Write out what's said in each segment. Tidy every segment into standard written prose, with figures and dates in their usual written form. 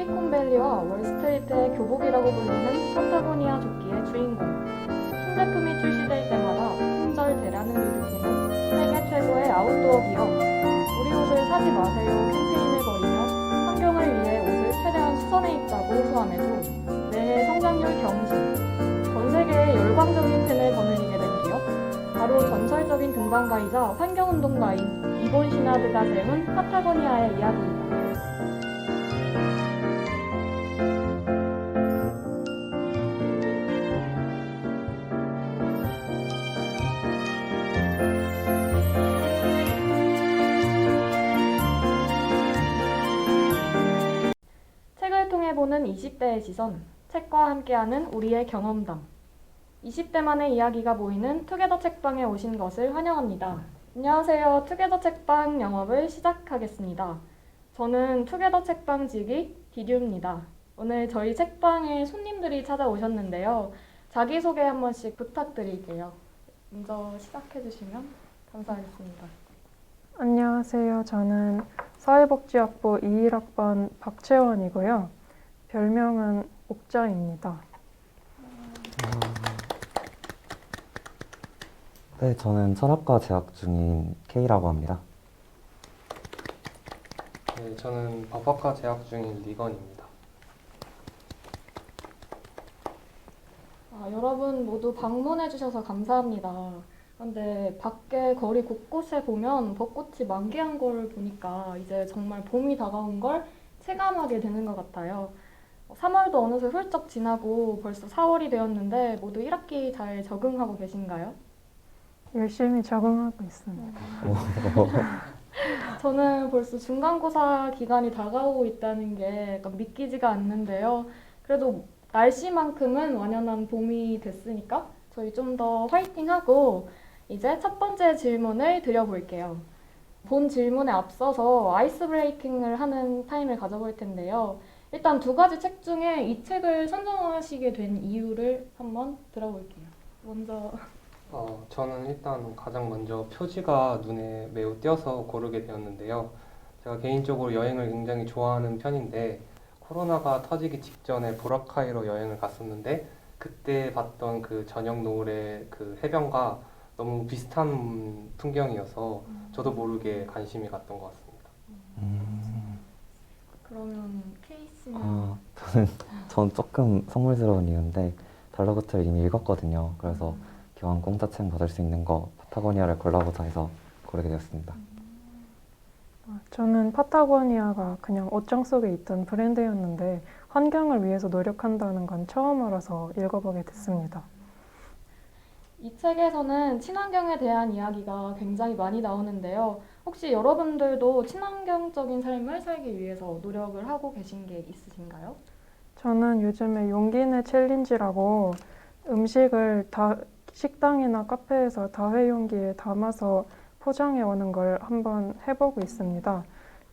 실리콘밸리와 월스트리트의 교복이라고 불리는 파타고니아 조끼의 주인공. 신제품이 출시될 때마다 품절 대란을 일으키는 세계 최고의 아웃도어 기업. 우리 옷을 사지 마세요 캠페인을 벌이며 환경을 위해 옷을 최대한 수선해 입자고 호소함에도 매해 성장률 경신, 전 세계에 열광적인 팬을 거느리게 된 기업. 바로 전설적인 등반가이자 환경운동가인 이본 시나드가 세운 파타고니아의 이야기이다. 책을 통해 보는 20대의 시선, 책과 함께하는 우리의 경험담. 20대만의 이야기가 모이는 투게더 책방에 오신 것을 환영합니다. 안녕하세요. 투게더 책방 영업을 시작하겠습니다. 저는 투게더 책방 지기 디듀입니다. 오늘 저희 책방에 손님들이 찾아오셨는데요. 자기소개 한 번씩 부탁드릴게요. 먼저 시작해주시면 감사하겠습니다. 안녕하세요. 저는 사회복지학부 21학번 박채원이고요. 별명은 옥자입니다. 네, 저는 철학과 재학 중인 K라고 합니다. 네, 저는 법학과 재학 중인 리건입니다. 여러분 모두 방문해주셔서 감사합니다. 근데 밖에 거리 곳곳에 보면 벚꽃이 만개한 걸 보니까 이제 정말 봄이 다가온 걸 체감하게 되는 것 같아요. 3월도 어느새 훌쩍 지나고 벌써 4월이 되었는데 모두 1학기 잘 적응하고 계신가요? 열심히 적응하고 있습니다. 저는 벌써 중간고사 기간이 다가오고 있다는 게 약간 믿기지가 않는데요. 그래도 날씨만큼은 완연한 봄이 됐으니까 저희 좀 더 화이팅하고 이제 첫 번째 질문을 드려볼게요. 본 질문에 앞서서 아이스 브레이킹을 하는 타임을 가져볼 텐데요. 일단 두 가지 책 중에 이 책을 선정하시게 된 이유를 한번 들어볼게요. 먼저 저는 일단 가장 먼저 표지가 눈에 매우 띄어서 고르게 되었는데요. 제가 개인적으로 여행을 굉장히 좋아하는 편인데 코로나가 터지기 직전에 보라카이로 여행을 갔었는데 그때 봤던 그 저녁 노을의 그 해변과 너무 비슷한 풍경이어서 저도 모르게 관심이 갔던 것 같습니다. 그러면 케이스는 전 조금 선물스러운 이유인데 달러그트를 이미 읽었거든요. 그래서 교환 공짜 책 받을 수 있는 거 파타고니아를 골라보자 해서 고르게 되었습니다. 저는 파타고니아가 그냥 옷장 속에 있던 브랜드였는데 환경을 위해서 노력한다는 건 처음 알아서 읽어보게 됐습니다. 이 책에서는 친환경에 대한 이야기가 굉장히 많이 나오는데요. 혹시 여러분들도 친환경적인 삶을 살기 위해서 노력을 하고 계신 게 있으신가요? 저는 요즘에 용기내 챌린지라고 음식을 식당이나 카페에서 다회용기에 담아서 포장해 오는 걸 한번 해보고 있습니다.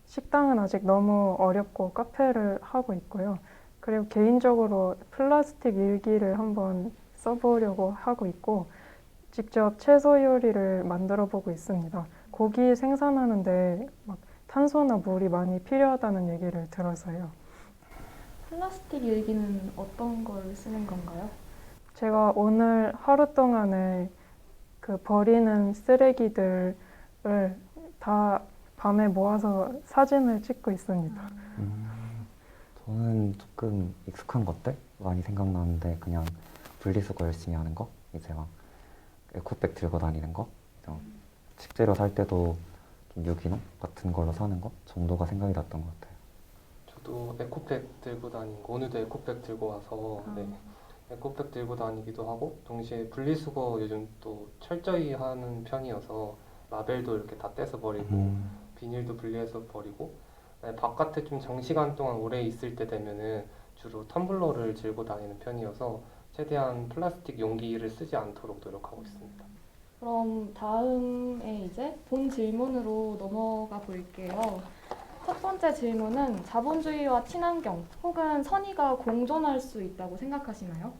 식당은 아직 너무 어렵고 카페를 하고 있고요. 그리고 개인적으로 플라스틱 일기를 한번 써보려고 하고 있고 직접 채소 요리를 만들어 보고 있습니다. 고기 생산하는데 막 탄소나 물이 많이 필요하다는 얘기를 들어서요. 플라스틱 일기는 어떤 걸 쓰는 건가요? 제가 오늘 하루 동안에 그 버리는 쓰레기들을 다 밤에 모아서 사진을 찍고 있습니다. 저는 조금 익숙한 것들 많이 생각나는데 그냥 분리수거 열심히 하는 거, 이제 막 에코백 들고 다니는 거, 식재료 살 때도 좀 유기농 같은 걸로 사는 거 정도가 생각이 났던 것 같아요. 저도 에코백 들고 다니고 오늘도 에코백 들고 와서 네, 에코백 들고 다니기도 하고 동시에 분리수거 요즘 또 철저히 하는 편이어서 라벨도 이렇게 다 떼서 버리고 비닐도 분리해서 버리고 바깥에 좀 장시간 동안 오래 있을 때 되면은 주로 텀블러를 들고 다니는 편이어서 최대한 플라스틱 용기를 쓰지 않도록 노력하고 있습니다. 그럼 다음에 이제 본 질문으로 넘어가 볼게요. 첫 번째 질문은 자본주의와 친환경 혹은 선의가 공존할 수 있다고 생각하시나요?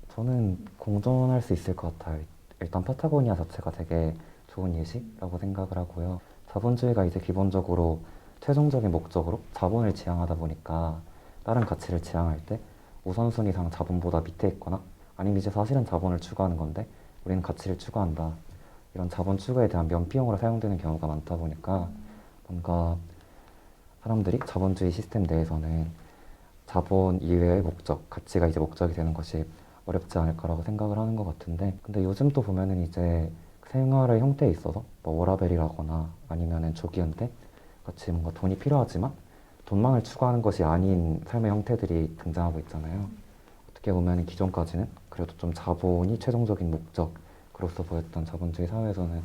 저는 공존할 수 있을 것 같아요. 일단 파타고니아 자체가 되게 좋은 예시라고 생각을 하고요. 자본주의가 이제 기본적으로 최종적인 목적으로 자본을 지향하다 보니까 다른 가치를 지향할 때 우선순위상 자본보다 밑에 있거나 아니면 이제 사실은 자본을 추구하는 건데 우리는 가치를 추구한다. 이런 자본 추구에 대한 면피용으로 사용되는 경우가 많다 보니까 뭔가 사람들이 자본주의 시스템 내에서는 자본 이외의 목적, 가치가 이제 목적이 되는 것이 어렵지 않을까라고 생각을 하는 것 같은데 근데 요즘 또 보면은 이제 생활의 형태에 있어서 뭐 워라밸이라거나 아니면은 조기은퇴 같이 뭔가 돈이 필요하지만 돈만을 추구하는 것이 아닌 삶의 형태들이 등장하고 있잖아요. 어떻게 보면은 기존까지는 그래도 좀 자본이 최종적인 목적으로서 보였던 자본주의 사회에서는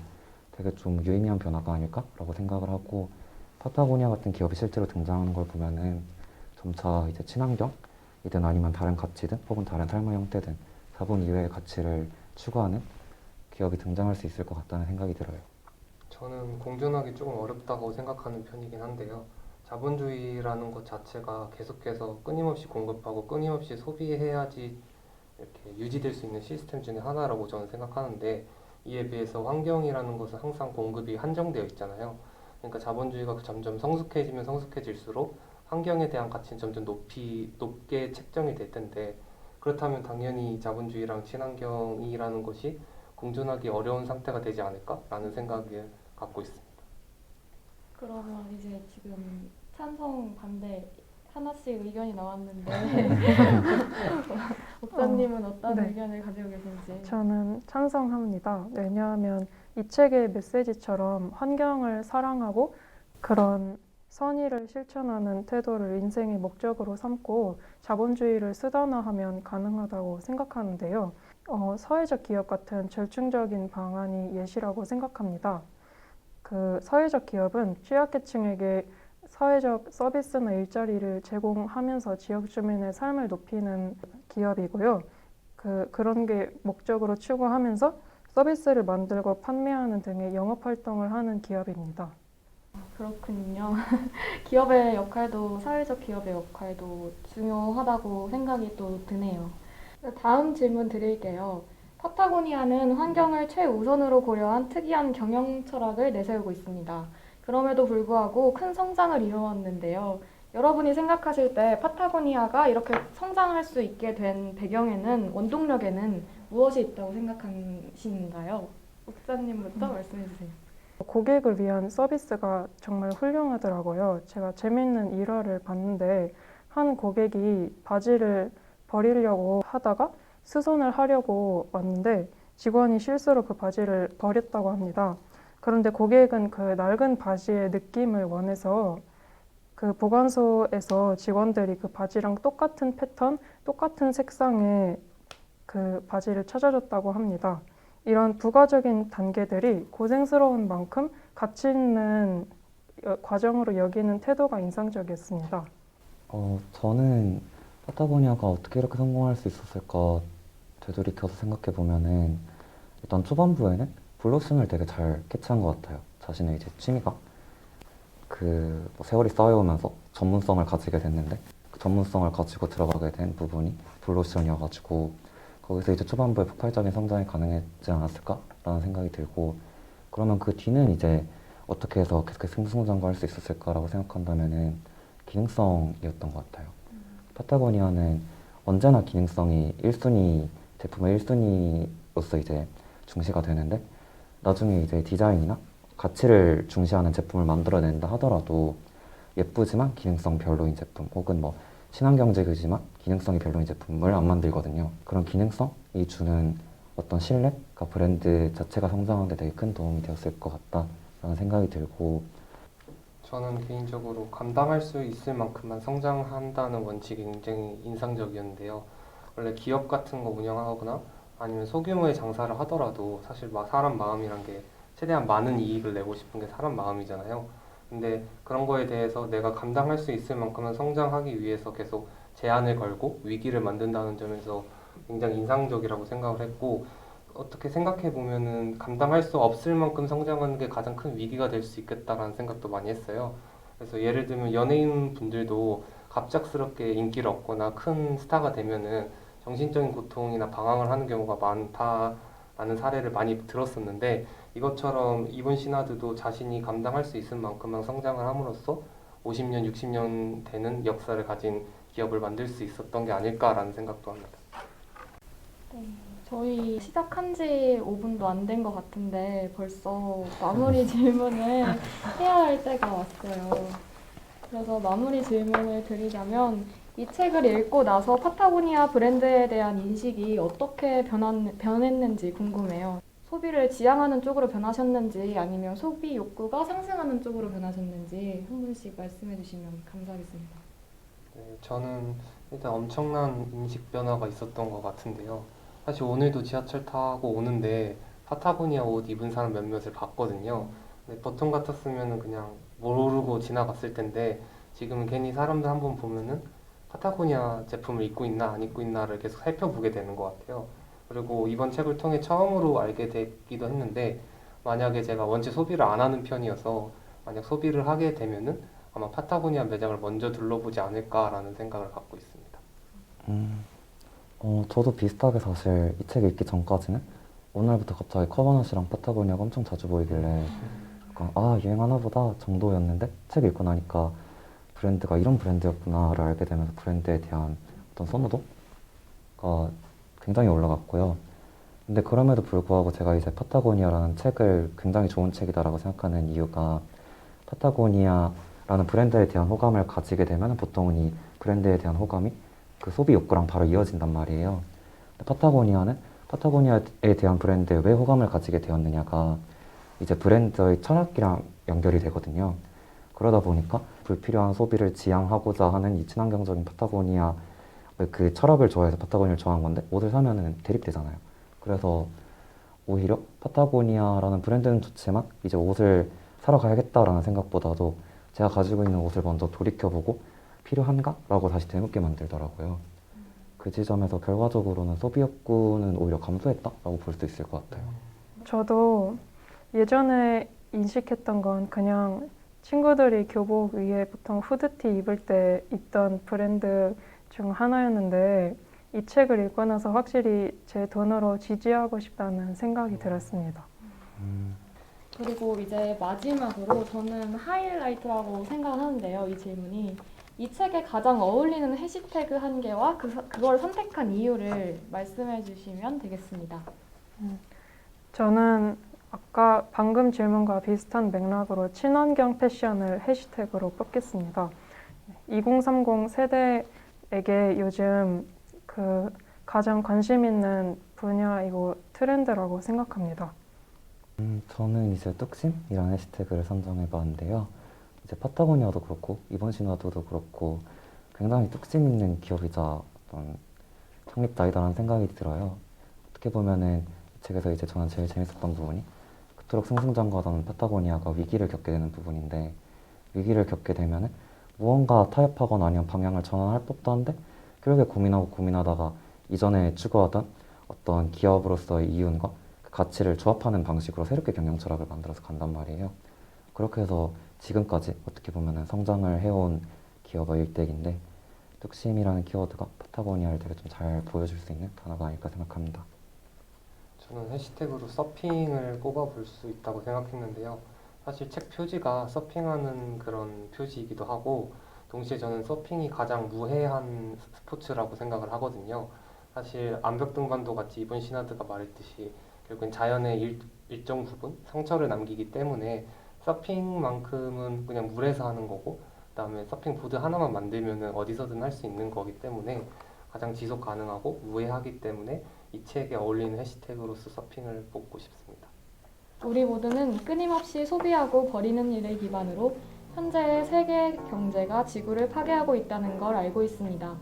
되게 좀 유의미한 변화가 아닐까라고 생각을 하고 파타고니아 같은 기업이 실제로 등장하는 걸 보면은 점차 이제 친환경이든 아니면 다른 가치든 혹은 다른 삶의 형태든 자본 이외의 가치를 추구하는 기업이 등장할 수 있을 것 같다는 생각이 들어요. 저는 공존하기 조금 어렵다고 생각하는 편이긴 한데요. 자본주의라는 것 자체가 계속해서 끊임없이 공급하고 끊임없이 소비해야지 이렇게 유지될 수 있는 시스템 중에 하나라고 저는 생각하는데 이에 비해서 환경이라는 것은 항상 공급이 한정되어 있잖아요. 그러니까 자본주의가 점점 성숙해지면 성숙해질수록 환경에 대한 가치는 점점 높게 책정이 될 텐데 그렇다면 당연히 자본주의랑 친환경이라는 것이 공존하기 어려운 상태가 되지 않을까라는 생각을 갖고 있습니다. 그러면 이제 지금 찬성, 반대 하나씩 의견이 나왔는데 목사님은 어떤 네. 의견을 가지고 계신지. 저는 찬성합니다. 왜냐하면 이 책의 메시지처럼 환경을 사랑하고 그런 선의를 실천하는 태도를 인생의 목적으로 삼고 자본주의를 수단화하면 가능하다고 생각하는데요. 사회적 기업 같은 절충적인 방안이 예시라고 생각합니다. 그 사회적 기업은 취약계층에게 사회적 서비스나 일자리를 제공하면서 지역 주민의 삶을 높이는 기업이고요. 그런 게 목적으로 추구하면서 서비스를 만들고 판매하는 등의 영업 활동을 하는 기업입니다. 그렇군요. 기업의 역할도 사회적 기업의 역할도 중요하다고 생각이 또 드네요. 다음 질문 드릴게요. 파타고니아는 환경을 최우선으로 고려한 특이한 경영 철학을 내세우고 있습니다. 그럼에도 불구하고 큰 성장을 이루었는데요. 여러분이 생각하실 때 파타고니아가 이렇게 성장할 수 있게 된 배경에는, 원동력에는 무엇이 있다고 생각하시는가요? 목사님부터 말씀해 주세요. 고객을 위한 서비스가 정말 훌륭하더라고요. 제가 재밌는 일화를 봤는데 한 고객이 바지를 버리려고 하다가 수선을 하려고 왔는데 직원이 실수로 그 바지를 버렸다고 합니다. 그런데 고객은 그 낡은 바지의 느낌을 원해서 그 보관소에서 직원들이 그 바지랑 똑같은 패턴, 똑같은 색상의 그 바지를 찾아줬다고 합니다. 이런 부가적인 단계들이 고생스러운 만큼 가치 있는 과정으로 여기는 태도가 인상적이었습니다. 저는 파타고니아가 어떻게 이렇게 성공할 수 있었을까 되돌이켜서 생각해 보면은 일단 초반부에는 블루슨을 되게 잘 캐치한 것 같아요. 자신의 이제 취미가 뭐 세월이 쌓여오면서 전문성을 가지게 됐는데 그 전문성을 가지고 들어가게 된 부분이 블루션이어가지고 거기서 이제 초반부에 폭발적인 성장이 가능했지 않았을까라는 생각이 들고 그러면 그 뒤는 이제 어떻게 해서 계속 승승장구할 수 있었을까라고 생각한다면은 기능성이었던 것 같아요. 파타고니아는 언제나 기능성이 1순위 제품의 1순위로서 이제 중시가 되는데 나중에 이제 디자인이나 가치를 중시하는 제품을 만들어낸다 하더라도 예쁘지만 기능성 별로인 제품 혹은 뭐 친환경적이지만 기능성이 별로인 제품을 안 만들거든요. 그런 기능성이 주는 어떤 신뢰가 브랜드 자체가 성장하는 데 되게 큰 도움이 되었을 것 같다라는 생각이 들고 저는 개인적으로 감당할 수 있을 만큼만 성장한다는 원칙이 굉장히 인상적이었는데요. 원래 기업 같은 거 운영하거나 아니면 소규모의 장사를 하더라도 사실 사람 마음이란 게 최대한 많은 이익을 내고 싶은 게 사람 마음이잖아요. 근데 그런 거에 대해서 내가 감당할 수 있을 만큼은 성장하기 위해서 계속 제한을 걸고 위기를 만든다는 점에서 굉장히 인상적이라고 생각을 했고 어떻게 생각해 보면은 감당할 수 없을 만큼 성장하는 게 가장 큰 위기가 될 수 있겠다라는 생각도 많이 했어요. 그래서 예를 들면 연예인 분들도 갑작스럽게 인기를 얻거나 큰 스타가 되면은 정신적인 고통이나 방황을 하는 경우가 많다라는 사례를 많이 들었었는데 이것처럼 이번 신하드도 자신이 감당할 수 있을 만큼만 성장을 함으로써 50년, 60년 되는 역사를 가진 기업을 만들 수 있었던 게 아닐까라는 생각도 합니다. 저희 시작한 지 5분도 안 된 것 같은데 벌써 마무리 질문을 해야 할 때가 왔어요. 그래서 마무리 질문을 드리자면 이 책을 읽고 나서 파타고니아 브랜드에 대한 인식이 어떻게 변했는지 궁금해요. 소비를 지향하는 쪽으로 변하셨는지 아니면 소비 욕구가 상승하는 쪽으로 변하셨는지 한 분씩 말씀해 주시면 감사하겠습니다. 네, 저는 일단 엄청난 인식 변화가 있었던 것 같은데요. 사실 오늘도 지하철 타고 오는데 파타고니아 옷 입은 사람 몇몇을 봤거든요. 근데 보통 같았으면 그냥 모르고 지나갔을 텐데 지금은 괜히 사람들 한번 보면은 파타고니아 제품을 입고 있나 안 입고 있나를 계속 살펴보게 되는 것 같아요. 그리고 이번 책을 통해 처음으로 알게 되기도 했는데 만약에 제가 원체 소비를 안 하는 편이어서 만약 소비를 하게 되면은 아마 파타고니아 매장을 먼저 둘러보지 않을까라는 생각을 갖고 있습니다. 저도 비슷하게 사실 이 책 읽기 전까지는 오늘부터 갑자기 커버넛이랑 파타고니아가 엄청 자주 보이길래 약간 아 유행하나 보다 정도였는데 책 읽고 나니까 브랜드가 이런 브랜드였구나를 알게 되면서 브랜드에 대한 어떤 선호도가 굉장히 올라갔고요. 근데 그럼에도 불구하고 제가 이제 파타고니아라는 책을 굉장히 좋은 책이다라고 생각하는 이유가 파타고니아라는 브랜드에 대한 호감을 가지게 되면 보통은 이 브랜드에 대한 호감이 그 소비 욕구랑 바로 이어진단 말이에요. 근데 파타고니아에 대한 브랜드에 왜 호감을 가지게 되었느냐가 이제 브랜드의 철학이랑 연결이 되거든요. 그러다 보니까 불필요한 소비를 지양하고자 하는 이 친환경적인 파타고니아 그 철학을 좋아해서 파타고니아를 좋아한 건데 옷을 사면은 대립되잖아요. 그래서 오히려 파타고니아라는 브랜드는 좋지만 이제 옷을 사러 가야겠다라는 생각보다도 제가 가지고 있는 옷을 먼저 돌이켜보고 필요한가? 라고 다시 되묻게 만들더라고요. 그 지점에서 결과적으로는 소비 욕구는 오히려 감소했다라고 볼 수 있을 것 같아요. 저도 예전에 인식했던 건 그냥 친구들이 교복 위에 보통 후드티 입을 때 입던 브랜드 중 하나였는데 이 책을 읽고 나서 확실히 제 돈으로 지지하고 싶다는 생각이 들었습니다. 그리고 이제 마지막으로 저는 하이라이트라고 생각하는데요. 이 질문이 이 책에 가장 어울리는 해시태그 한 개와 그걸 선택한 이유를 말씀해 주시면 되겠습니다. 저는 아까 방금 질문과 비슷한 맥락으로 친환경 패션을 해시태그로 뽑겠습니다. 2030 세대에게 요즘 그 가장 관심 있는 분야이고 트렌드라고 생각합니다. 저는 이제 뚝심이라는 해시태그를 선정해 봤는데요. 이제 파타고니아도 그렇고 이번 신화도도 그렇고 굉장히 뚝심 있는 기업이자 어떤 창립자이다라는 생각이 들어요. 어떻게 보면은 이 책에서 이제 저는 제일 재밌었던 부분이 그토록 승승장구하던 파타고니아가 위기를 겪게 되는 부분인데 위기를 겪게 되면은 무언가 타협하거나 아니면 방향을 전환할 법도 한데 결국에 고민하다가 이전에 추구하던 어떤 기업으로서의 이윤과 그 가치를 조합하는 방식으로 새롭게 경영 철학을 만들어서 간단 말이에요. 그렇게 해서 지금까지 어떻게 보면 성장을 해온 기업의 일대기인데 뚝심이라는 키워드가 파타고니아를 되게 좀 잘 보여줄 수 있는 단어가 아닐까 생각합니다. 저는 해시태그로 서핑을 꼽아볼 수 있다고 생각했는데요. 사실 책 표지가 서핑하는 그런 표지이기도 하고 동시에 저는 서핑이 가장 무해한 스포츠라고 생각을 하거든요. 사실 암벽 등반도 같이 이번 신하드가 말했듯이 결국엔 자연의 일정 부분 상처를 남기기 때문에 서핑만큼은 그냥 물에서 하는 거고 그다음에 서핑 보드 하나만 만들면 어디서든 할 수 있는 거기 때문에 가장 지속 가능하고 무해하기 때문에 이 책에 어울리는 해시태그로서 서핑을 뽑고 싶습니다. 우리 모두는 끊임없이 소비하고 버리는 일을 기반으로 현재의 세계 경제가 지구를 파괴하고 있다는 걸 알고 있습니다.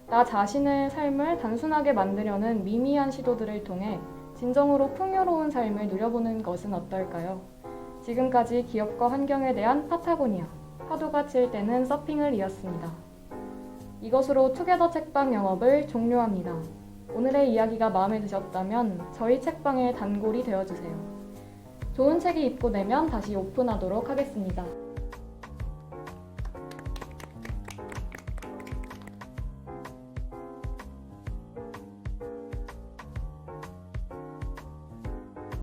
나 자신의 삶을 단순하게 만들려는 미미한 시도들을 통해 진정으로 풍요로운 삶을 누려보는 것은 어떨까요? 지금까지 기업과 환경에 대한 파타고니아, 파도가 칠 때는 서핑을 이었습니다. 이것으로 투게더 책방 영업을 종료합니다. 오늘의 이야기가 마음에 드셨다면 저희 책방의 단골이 되어주세요. 좋은 책이 입고되면 다시 오픈하도록 하겠습니다.